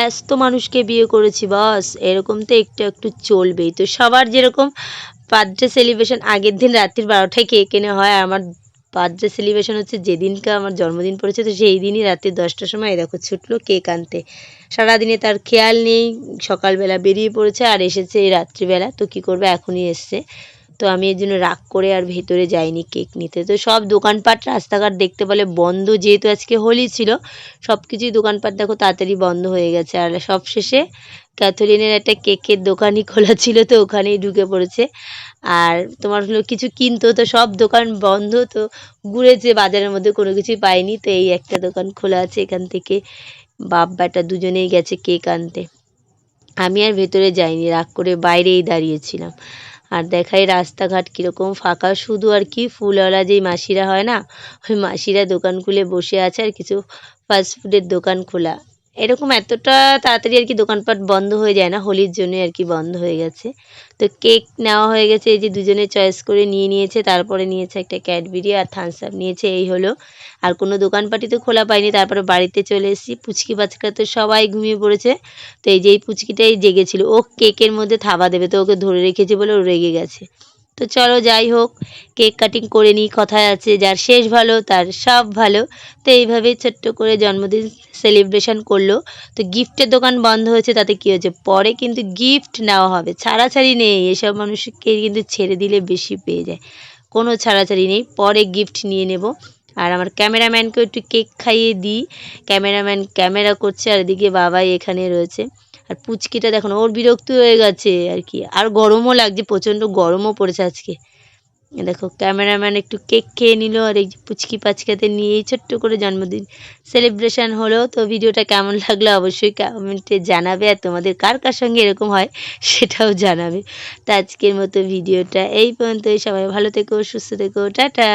ব্যস্ত মানুষকে বিয়ে করেছি বস, এরকম তো একটু একটু চলবেই। তো সবার যেরকম বার্থডে সেলিব্রেশন আগের দিন রাত্রির 12টায় কেক এনে হয়, আর আমার বার্থডে সেলিব্রেশন হচ্ছে যেদিনকে আমার জন্মদিন পড়েছে, তো সেই দিনই রাত্রি 10টার সময় এই দেখো ছুটলো কেক আনতে। সারাদিনে তার খেয়াল নেই, সকালবেলা বেরিয়ে পড়েছে আর এসেছে এই রাত্রিবেলা। তো কী করবে, এখনই এসছে। তো আমি এর জন্য রাগ করে আর ভেতরে যাইনি কেক নিতে। তো সব দোকানপাট রাস্তাঘাট দেখতে পেলে বন্ধ, যেহেতু আজকে হোলি ছিল সব কিছুই দোকানপাট দেখো তাড়াতাড়ি বন্ধ হয়ে গেছে। আর সবশেষে ক্যাথলিনের একটা কেকের দোকানই খোলা ছিল, তো ওখানেই ঢুকে পড়েছে। আর তোমার হলো কিছু কিনতো, তো সব দোকান বন্ধ, তো ঘুরেছে বাজারের মধ্যে কোনো কিছুই পাইনি। তো এই একটা দোকান খোলা আছে, এখান থেকে বাপ বেটা দুজনেই গেছে কেক আনতে। আমি আর ভেতরে যাইনি, রাগ করে বাইরেই দাঁড়িয়েছিলাম। আর দেখাই রাস্তাঘাট কীরকম ফাঁকা, শুধু আর কি ফুলওয়ালা যেই মাসিরা হয় না, ওই মাসিরা দোকান খুলে বসে আছে, আর কিছু ফাস্টফুডের দোকান খোলা। এরকম এতটা তাড়াতাড়ি আর কি দোকানপাট বন্ধ হয়ে যায় না, হোলির জন্য আর কি বন্ধ হয়ে গেছে। তো কেক নেওয়া হয়ে গেছে, এই যে দুজনে চয়েস করে নিয়ে নিয়েছে। তারপরে নিয়েছে একটা ক্যাডবেরি আর থামস আপ নিয়েছে, এই হলো। আর কোনো দোকানপাটই তো খোলা পাইনি। তারপরে বাড়িতে চলে এসেছি, পুচকি বাচ্চাটা তো সবাই ঘুমিয়ে পড়েছে। তো এই যে এই পুচকিটাই জেগেছিল, ও কেকের মধ্যে থাবা দেবে, তো ওকে ধরে রেখেছে বলে ও রেগে গেছে। তো চলো যাই হোক, কেক কাটিং করে নিই। কথায় আছে যার শেষ ভালো তার সব ভালো। তো এইভাবেই ছোট্ট করে জন্মদিন সেলিব্রেশন করলো। তো গিফটের দোকান বন্ধ হয়েছে, তাতে কী হয়েছে, পরে কিন্তু গিফট নেওয়া হবে, ছাড়াছাড়ি নেই। এসব মানুষকে কিন্তু ছেড়ে দিলে বেশি পেয়ে যায়, কোনো ছাড়াছাড়ি নেই, পরে গিফট নিয়ে নেব। আর আমার ক্যামেরাম্যানকে একটু কেক খাইয়ে দিই। ক্যামেরাম্যান ক্যামেরা করছে, আর এদিকে বাবাই এখানে রয়েছে। আর পুচকিটা দেখুন, ওর বিরক্ত হয়ে গেছে আর কি। আর গরমও লাগছে, প্রচণ্ড গরমও পড়েছে আজকে। দেখো ক্যামেরাম্যান একটু কেক খেয়ে নিল, আর এই যে পুচকি পাচকাতে নিয়েই ছোট্ট করে জন্মদিন সেলিব্রেশন হলো। তো ভিডিওটা কেমন লাগলো অবশ্যই কমেন্টে জানাবে, আর তোমাদের কার কার সঙ্গে এরকম হয় সেটাও জানাবে। তো আজকের মতো ভিডিওটা এই পর্যন্তই। সবাই ভালো থেকো, সুস্থ থেকো, টাটা।